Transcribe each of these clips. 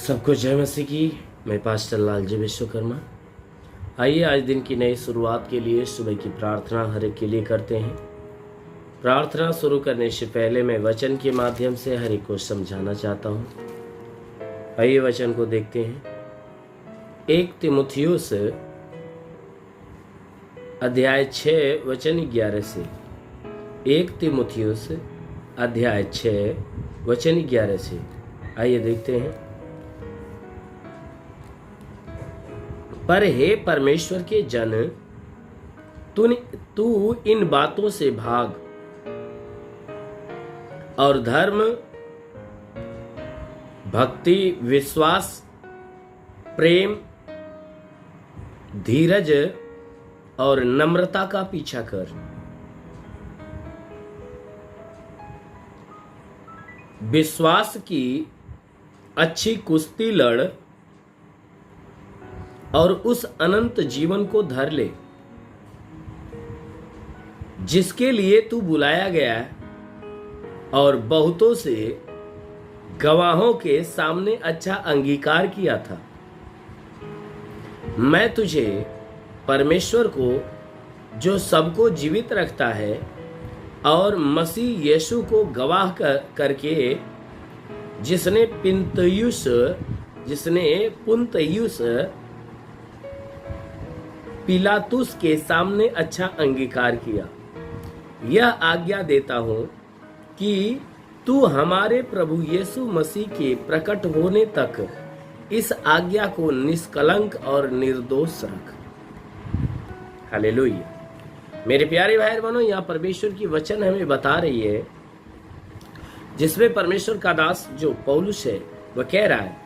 सबको जय मसीह की। मैं पास्टर लालजी विश्वकर्मा। आइए आज दिन की नई शुरुआत के लिए सुबह की प्रार्थना हर एक के लिए करते हैं। प्रार्थना शुरू करने से पहले मैं वचन के माध्यम से हर एक को समझाना चाहता हूँ। आइए वचन को देखते हैं। 1 तीमुथियुस अध्याय 6 वचन 11 से। 1 तीमुथियुस अध्याय 6 वचन 11 से। आइए देखते हैं। पर हे परमेश्वर के जन, तू इन बातों से भाग और धर्म, भक्ति, विश्वास, प्रेम, धीरज और नम्रता का पीछा कर। विश्वास की अच्छी कुश्ती लड़ और उस अनंत जीवन को धर ले जिसके लिए तू बुलाया गया है और बहुतों से गवाहों के सामने अच्छा अंगीकार किया था। मैं तुझे परमेश्वर को, जो सबको जीवित रखता है, और मसीह यीशु को गवाह करके जिसने पुन्तियुस पिलातुस के सामने अच्छा अंगीकार किया, यह आज्ञा देता हूं कि तू हमारे प्रभु यीशु मसीह के प्रकट होने तक इस आज्ञा को निष्कलंक और निर्दोष रख। हालेलुया। मेरे प्यारे भाई बहनों, यहाँ परमेश्वर की वचन हमें बता रही है, जिसमें परमेश्वर का दास जो पौलुस है वह कह रहा है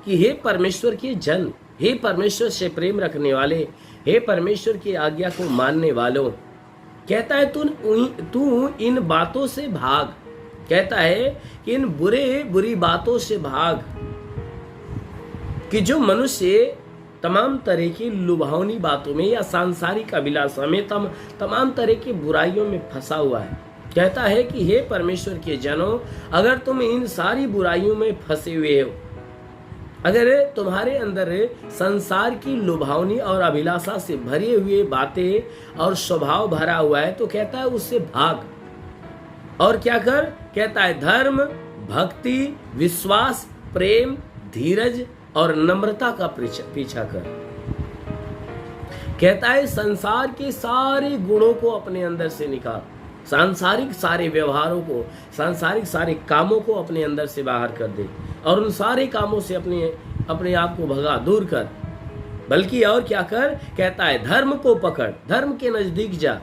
कि हे परमेश्वर के जन, हे परमेश्वर से प्रेम रखने वाले, हे परमेश्वर की आज्ञा को मानने वालों, कहता है तू इन बातों से भाग। कहता है कि इन बुरी बातों से भाग कि जो मनुष्य तमाम तरह की लुभावनी बातों में या सांसारिक अभिलाषा में तमाम तरह की बुराइयों में फंसा हुआ है। कहता है कि हे परमेश्वर के जनों, अगर तुम इन सारी बुराइयों में फंसे हुए हो, अगर तुम्हारे अंदर संसार की लुभावनी और अभिलाषा से भरी हुई बातें और स्वभाव भरा हुआ है, तो कहता है उससे भाग और क्या कर। कहता है धर्म, भक्ति, विश्वास, प्रेम, धीरज और नम्रता का पीछा कर। कहता है संसार के सारे गुणों को अपने अंदर से निकाल, सांसारिक सारे व्यवहारों को, सांसारिक सारे कामों को अपने अंदर से बाहर कर दे और उन सारे कामों से अपने आप को भगा, दूर कर। बल्कि और क्या कर, कहता है धर्म को पकड़, धर्म के नजदीक जा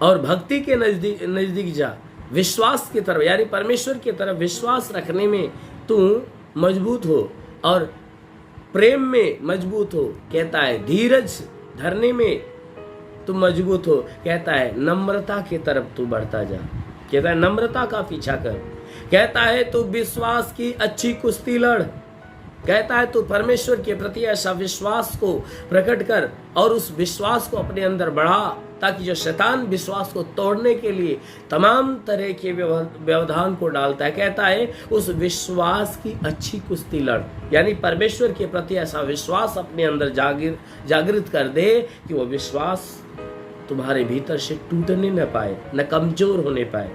और भक्ति के नजदीक जा, विश्वास की तरफ यानी परमेश्वर की तरफ विश्वास रखने में तू मजबूत हो और प्रेम में मजबूत हो। कहता है धीरज धरने में तू मजबूत हो। कहता है नम्रता की तरफ तू बढ़ता जा। कहता है नम्रता का पीछा कर। कहता है तू विश्वास की अच्छी कुश्ती लड़। कहता है तू परमेश्वर के प्रति ऐसा विश्वास को प्रकट कर और उस विश्वास को अपने अंदर बढ़ा, ताकि जो शैतान विश्वास को तोड़ने के लिए तमाम तरह के व्यवधान को डालता है, कहता है उस विश्वास की अच्छी कुश्ती लड़। यानी परमेश्वर के प्रति ऐसा विश्वास अपने अंदर जागृत कर दे कि वो विश्वास तुम्हारे भीतर से टूटने न पाए, न कमजोर होने पाए।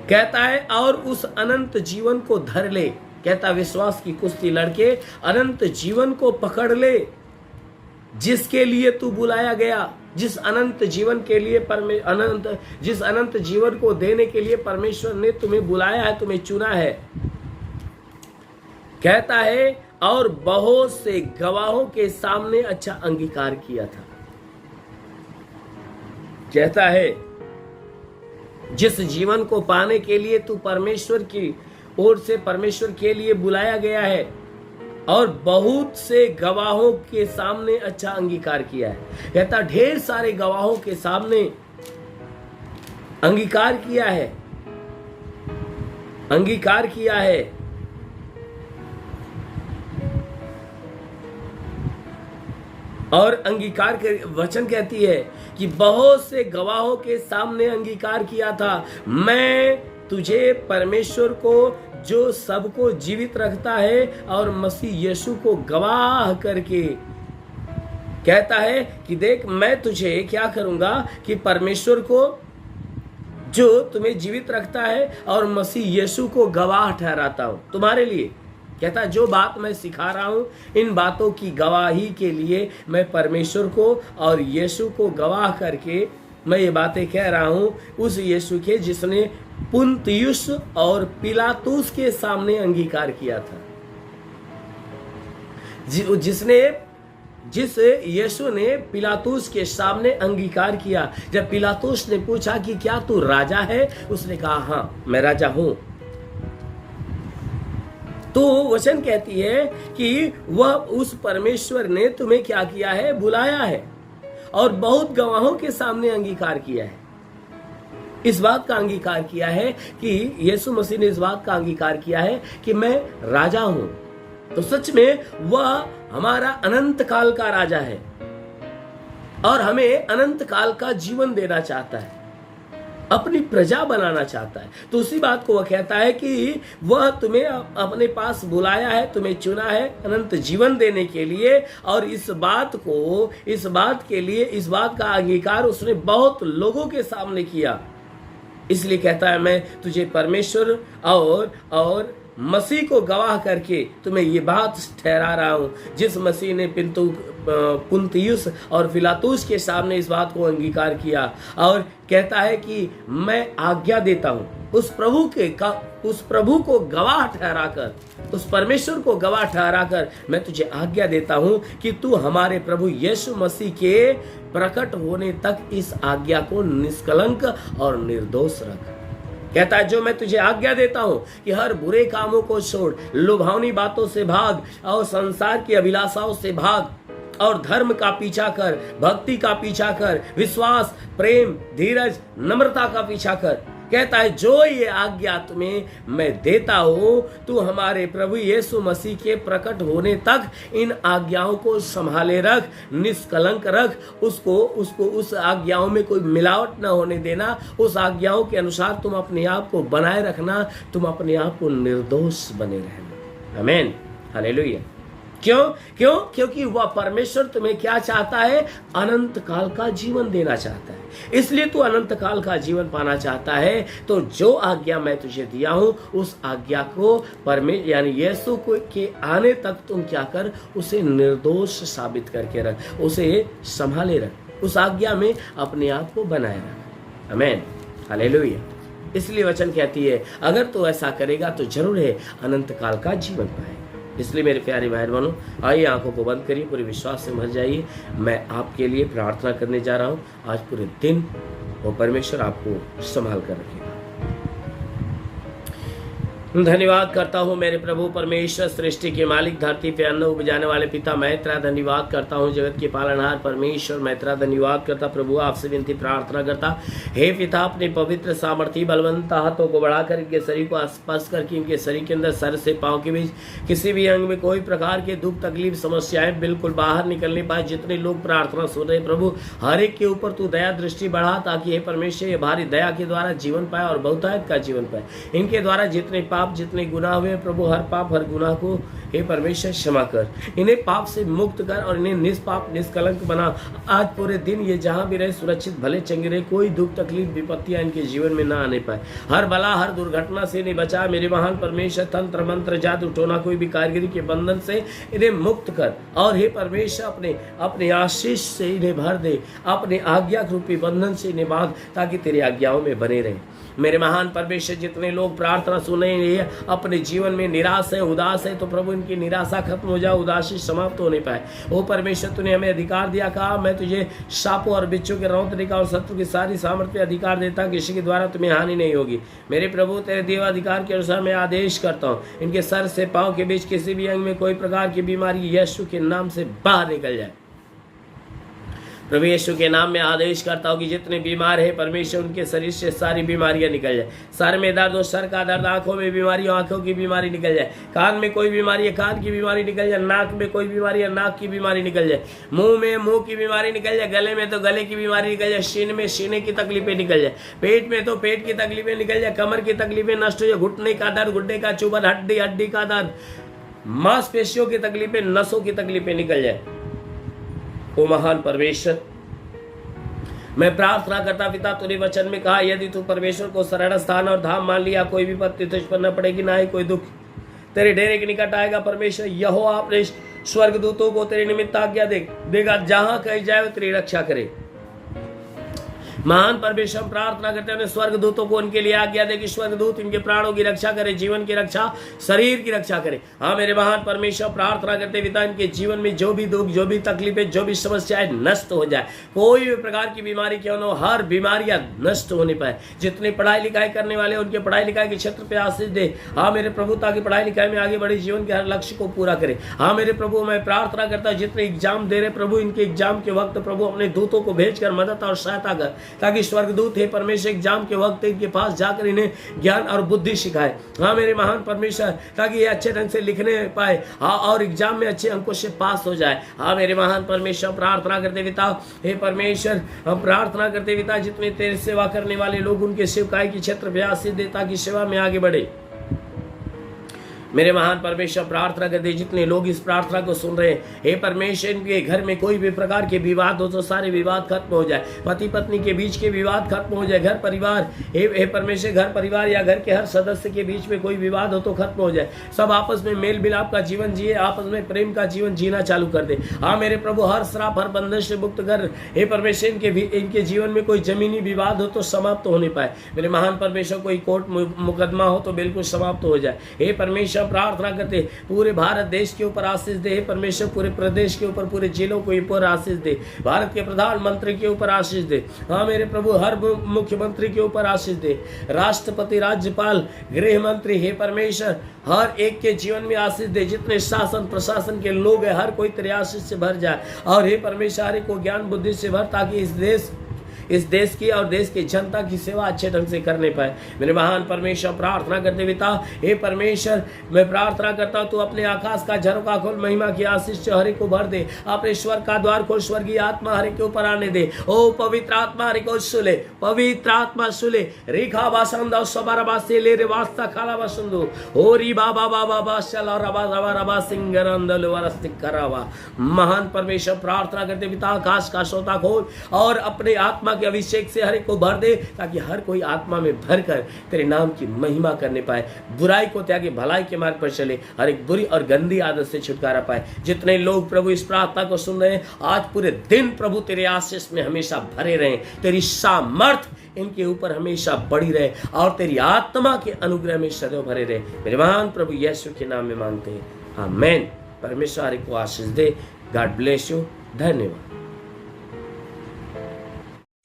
कहता है और उस अनंत जीवन को धर ले। कहता जिसवास की कुश्ती लड़के अनंत जीवन को पकड़ ले, जिसके लिए तू बुलाया गया, जिस अनंत जीवन के लिए जिस अनंत जीवन को देने के लिए परमेश्वर ने तुम्हें बुलाया है, तुम्हें चुना है। कहता है और बहुत से गवाहों के सामने अच्छा अंगीकार किया था। कहता है जिस जीवन को पाने के लिए तू परमेश्वर की ओर से परमेश्वर के लिए बुलाया गया है और बहुत से गवाहों के सामने अच्छा अंगीकार किया है। कहता ढेर सारे गवाहों के सामने अंगीकार किया है, अंगीकार किया है। और अंगीकार के वचन कहती है कि बहुत से गवाहों के सामने अंगीकार किया था। मैं तुझे परमेश्वर को, जो सबको जीवित रखता है और मसीह यीशु को गवाह करके कहता है कि देख मैं तुझे क्या करूंगा कि परमेश्वर को जो तुम्हें जीवित रखता है और मसीह यीशु को गवाह ठहराता हूं तुम्हारे लिए। कहता है जो बात मैं सिखा रहा हूं इन बातों की गवाही के लिए मैं परमेश्वर को और यीशु को गवाह करके मैं ये बातें कह रहा हूं उस यीशु के जिसने पुन्तियुस और पिलातुस के सामने अंगीकार किया था, जिस यीशु ने पिलातुस के सामने अंगीकार किया। जब पिलातुस ने पूछा कि क्या तू राजा है, उसने कहा हाँ मैं राजा हूं। तो वचन कहती है कि वह उस परमेश्वर ने तुम्हें क्या किया है, बुलाया है और बहुत गवाहों के सामने अंगीकार किया है। इस बात का अंगीकार किया है कि यीशु मसीह ने इस बात का अंगीकार किया है कि मैं राजा हूं। तो सच में वह हमारा अनंत काल का राजा है और हमें अनंत काल का जीवन देना चाहता है, अपनी प्रजा बनाना चाहता है। तो उसी बात को वह कहता है कि वह तुम्हें अपने पास बुलाया है, तुम्हें चुना है अनंत जीवन देने के लिए। और इस बात का अंगीकार उसने बहुत लोगों के सामने किया। इसलिए कहता है मैं तुझे परमेश्वर और मसीह को गवाह करके तुम्हें ये बात ठहरा रहा हूं, जिस मसीह ने पुन्तियुस और पिलातुस के सामने इस बात को अंगीकार किया। और कहता है कि मैं आज्ञा देता हूं उस प्रभु को गवाह ठहराकर, उस परमेश्वर को गवाह ठहराकर मैं तुझे आज्ञा देता हूं कि तू हमारे प्रभु यीशु मसीह के प्रकट होने तक इस आज्ञा को निष्कलंक और निर्दोष रख। कहता है जो मैं तुझे आज्ञा देता हूं कि हर बुरे कामों को छोड़, लुभावनी बातों से भाग और संसार की अभिलाषाओं से भाग और धर्म का पीछा कर, भक्ति का पीछा कर, विश्वास, प्रेम, धीरज, नम्रता का पीछा कर। कहता है जो ये आज्ञा तुम्हें मैं देता हूं तू हमारे प्रभु यीशु मसीह के प्रकट होने तक इन आज्ञाओं को संभाले रख, निष्कलंक रख, उसको उस आज्ञाओं में कोई मिलावट ना होने देना। उस आज्ञाओं के अनुसार तुम अपने आप को बनाए रखना, तुम अपने आप को निर्दोष बने रहना। आमीन, हालेलुया। क्योंकि वह परमेश्वर तुम्हें क्या चाहता है, अनंत काल का जीवन देना चाहता है। इसलिए तू अनंत काल का जीवन पाना चाहता है तो जो आज्ञा मैं तुझे दिया हूं उस आज्ञा को परमेश्वर यानी यीशु को के आने तक तुम क्या कर, उसे निर्दोष साबित करके रख, उसे संभाले रख, उस आज्ञा में अपने आप को बनाए रख। आमीन, हालेलुया। इसलिए वचन कहती है अगर तू ऐसा करेगा तो जरूर है अनंत काल का जीवन पाएगा। इसलिए मेरे प्यारे भाई बहनों, आइए आंखों को बंद करिए, पूरे विश्वास से भर जाइए। मैं आपके लिए प्रार्थना करने जा रहा हूं। आज पूरे दिन वो परमेश्वर आपको संभाल कर रखेगा। धन्यवाद करता हूँ मेरे प्रभु परमेश्वर, सृष्टि के मालिक, धरती पे अन्न उपजाने वाले पिता, मैं तेरा धन्यवाद करता हूँ। जगत के पालनहार परमेश्वर, मैं तेरा धन्यवाद करता प्रभु। आपसे विनती प्रार्थना करता, हे पिता अपने पवित्र सामर्थी बलवंत हाथों को बढ़ाकर इनके शरीर को स्पर्श करके इनके शरीर के अंदर सर से पांव के बीच किसी भी अंग में कोई प्रकार के दुख तकलीफ समस्याएं बिल्कुल बाहर निकलने पाए। जितने लोग प्रार्थना सुन रहे प्रभु, हर एक के ऊपर तू दया दृष्टि बढ़ा, ताकि हे परमेश्वर ये भारी दया के द्वारा जीवन पाए और बहुतायत का जीवन पाए। इनके द्वारा जितने पाप जितने गुनाह हुए प्रभु, हर पाप हर गुनाह को हे परमेश्वर क्षमा कर, इन्हें पाप से मुक्त कर और इन्हें निष्पाप निष्कलंक बना। आज पूरे दिन ये जहां भी रहे सुरक्षित भले चंगे रहे, कोई दुख तकलीफ विपत्तियां इनके जीवन में ना आने पाए। हर बला हर दुर्घटना से इन्हें बचा मेरे महान परमेश्वर। तंत्र मंत्र जादू टोना कोई भी कारीगरी के बंधन से इन्हें मुक्त कर और हे परमेश्वर अपने आशीष से इन्हें भर दे, अपने आज्ञा रूपी बंधन से इन्हें बांध, ताकि तेरी आज्ञाओं में बने रहे। मेरे महान परमेश्वर, जितने लोग प्रार्थना सुन रहे हैं अपने जीवन में निराश है, उदास है, तो प्रभु इनकी निराशा खत्म हो जाए, उदासी समाप्त होने पाए। ओ परमेश्वर, तूने हमें अधिकार दिया, कहा मैं तुझे सांपों और बिच्छू के रौंदने का और शत्रु की सारी सामर्थ्य अधिकार देता, किसी के द्वारा तुम्हें हानि नहीं होगी। मेरे प्रभु तेरे देवाधिकार के अनुसार मैं आदेश करता हूँ, इनके सर से पांव के बीच किसी भी अंग में कोई प्रकार की बीमारी यीशु के नाम से बाहर निकल जाए। प्रभु यीशु के नाम में आदेश करता हूँ कि जितने बीमार हैं परमेश्वर उनके शरीर से सारी बीमारियां निकल जाए। सर में दर्द हो, सर का दर्द, आंखों में बीमारी हो, आंखों की बीमारी निकल जाए। कान में कोई बीमारी है, कान की बीमारी निकल जाए। नाक में कोई बीमारी है, नाक की बीमारी निकल जाए। मुंह में मुंह की बीमारी निकल जाए। गले में तो गले की बीमारी निकल जाए। सीने में सीने की तकलीफें निकल जाए। पेट में तो पेट की तकलीफें निकल जाए। कमर की तकलीफें नष्ट हो जाए। घुटने का दर्द, घुटने का चुभन, हड्डी हड्डी का दर्द, मांसपेशियों की तकलीफें, नसों की तकलीफें निकल जाए। ओ महान परमेश्वर, मैं प्रार्थना करता पिता, तूने वचन में कहा यदि तू परमेश्वर को शरण स्थान और धाम मान लिया, कोई विपत्ति तुझ पर न पड़ेगी, ना ही कोई दुख तेरे डेरे के निकट आएगा। परमेश्वर यहोवा अपने स्वर्गदूतों को तेरे निमित्त आज्ञा देगा, जहां कहीं जाए वो तेरी रक्षा करे। महान परमेश्वर प्रार्थना करते हैं स्वर्गदूतों को उनके लिए आज्ञा दे कि स्वर्गदूत इनके प्राणों की रक्षा करे, जीवन की रक्षा, शरीर की रक्षा करे। हाँ मेरे महान परमेश्वर प्रार्थना करते पिता, इनके जीवन में जो भी दुख, जो भी तकलीफें, जो भी समस्याएं नष्ट हो जाए। कोई भी प्रकार की बीमारी क्यों न हो, हर बीमारियां नष्ट होने पाए। जितने पढ़ाई लिखाई करने वाले उनके पढ़ाई लिखाई के क्षेत्र पे आशीष दे। हाँ मेरे प्रभु, ताकि पढ़ाई लिखाई में आगे बढ़े, जीवन के हर लक्ष्य को पूरा करे। हाँ मेरे प्रभु, मैं प्रार्थना करता जितने एग्जाम दे रहे प्रभु, इनके एग्जाम के वक्त प्रभु अपने दूतों को भेजकर मदद और सहायता कर, ताकि स्वर्गदूत है परमेश्वर एग्जाम के वक्त इनके पास जाकर इन्हें ज्ञान और बुद्धि सिखाए। हाँ मेरे महान परमेश्वर, ताकि ये अच्छे ढंग से लिखने पाए, हाँ और एग्जाम में अच्छे अंकों से पास हो जाए। हाँ मेरे महान परमेश्वर प्रार्थना करते पिता, हे परमेश्वर हम प्रार्थना करते पिता, जितने तेरे सेवा करने वाले लोग उनके सेवकाई की क्षेत्र में आशीष दे, ताकि सेवा में आगे बढ़े। मेरे महान परमेश्वर प्रार्थना करते जितने लोग इस प्रार्थना को सुन रहे हैं, हे परमेश्वर इनके घर में कोई भी प्रकार के विवाद हो तो सारे विवाद खत्म हो जाए। पति पत्नी के बीच के विवाद खत्म हो जाए। घर परिवार, हे परमेश्वर घर परिवार या घर के हर सदस्य के बीच में कोई विवाद हो तो खत्म हो जाए। सब आपस में मेल मिलाप का जीवन जिए, आपस में प्रेम का जीवन जीना चालू कर दे। हाँ मेरे प्रभु, हर श्राप हर बंधन से मुक्त कर। हे परमेश्वर इनके जीवन में कोई जमीनी विवाद हो तो समाप्त तो होने पाए। मेरे महान परमेश्वर कोई कोर्ट मुकदमा हो तो बिल्कुल समाप्त हो जाए। हे परमेश्वर प्रार्थना करते पूरे भारत देश के ऊपर आशीष दे। परमेश्वर पूरे प्रदेश के ऊपर, पूरे जिलों के ऊपर आशीष दे। भारत के प्रधानमंत्री के ऊपर आशीष दे। हाँ मेरे प्रभु, हर मुख्यमंत्री के ऊपर आशीष दे। राष्ट्रपति, राज्यपाल, गृह मंत्री, हे परमेश्वर हर एक के जीवन में आशीष दे। जितने शासन प्रशासन के लोग हैं, हर कोई तेरे आशीष से भर जाए। और हे परमेश्वर हर एक को ज्ञान बुद्धि से भर, ताकि इस देश की और देश की जनता की सेवा अच्छे ढंग से करने पाए। मेरे महान परमेश्वर प्रार्थना करते पिता, हे परमेश्वर मैं प्रार्थना करता हूँ तू अपने आकाश का झरोखा खोल, महिमा की आशीष से हर एक को भर दे। अपने स्वर्ग का द्वार खोल, स्वर्गीय आत्मा हर एक के ऊपर आने दे। ओ पवित्र आत्मा हर एक को सुले, पवित्र आत्मा सुले। रेखा बासंदा सबारा बासे ले रे वास्ता खाला बासंदो ओ री बाबा बाबा बाशला रबा रबा रबा सिंगरंदल वरस्तिक करावा। महान परमेश्वर प्रार्थना करते पिता, आकाश का सोता खोल और अपने आत्मा के अभिषेक से हर एक को भर दे, ताकि हर कोई आत्मा में भरकर तेरे नाम की महिमा करने पाए। बुराई को त्यागे भलाई के मार्ग पर चले, हर एक बुरी और गंदी आदत से छुटकारा पाए। जितने लोग प्रभु इस प्रार्थना को सुन रहे हैं, आज पूरे दिन प्रभु तेरे आशीष में हमेशा भरे रहे। तेरी सामर्थ इनके ऊपर हमेशा बढ़ी रहे और तेरी आत्मा के अनुग्रह में सदैव भरे रहे। मेरे महान प्रभु यीशु के नाम में मांगते हैं, आमीन। परमेश्वर हर एक को आशीष दे। God bless you. धन्यवाद।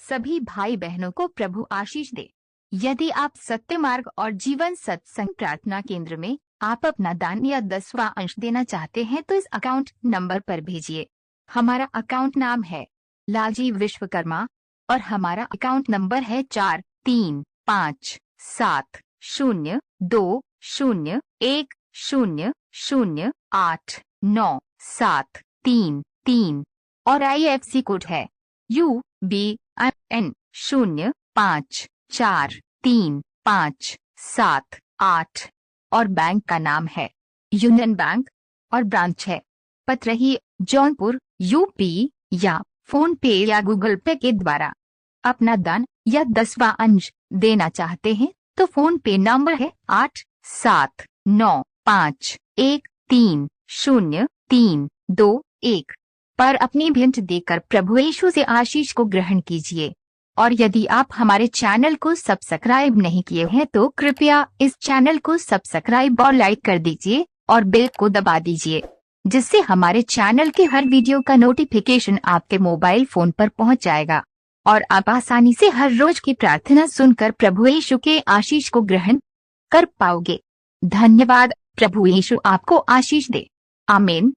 सभी भाई बहनों को प्रभु आशीष दे। यदि आप सत्य मार्ग और जीवन सत्संग प्रार्थना केंद्र में आप अपना दान या 10वां अंश देना चाहते हैं तो इस अकाउंट नंबर पर भेजिए। हमारा अकाउंट नाम है लालजी विश्वकर्मा और हमारा अकाउंट नंबर है 4355200100897333 और IFC कोड है UBN 054357 और बैंक का नाम है यूनियन बैंक और ब्रांच है पतरही जौनपुर UP या फोन पे या गूगल पे के द्वारा अपना दान या 10वां अंश देना चाहते हैं तो फोन पे नंबर है 8795130321 पर अपनी भेंट देकर प्रभु यीशु से आशीष को ग्रहण कीजिए। और यदि आप हमारे चैनल को सब्सक्राइब नहीं किए हैं तो कृपया इस चैनल को सब्सक्राइब और लाइक कर दीजिए और बेल को दबा दीजिए, जिससे हमारे चैनल के हर वीडियो का नोटिफिकेशन आपके मोबाइल फोन पर पहुंच जाएगा और आप आसानी से हर रोज की प्रार्थना सुनकर प्रभु यीशु के आशीष को ग्रहण कर पाओगे। धन्यवाद। प्रभु यीशु आपको आशीष दे। आमीन।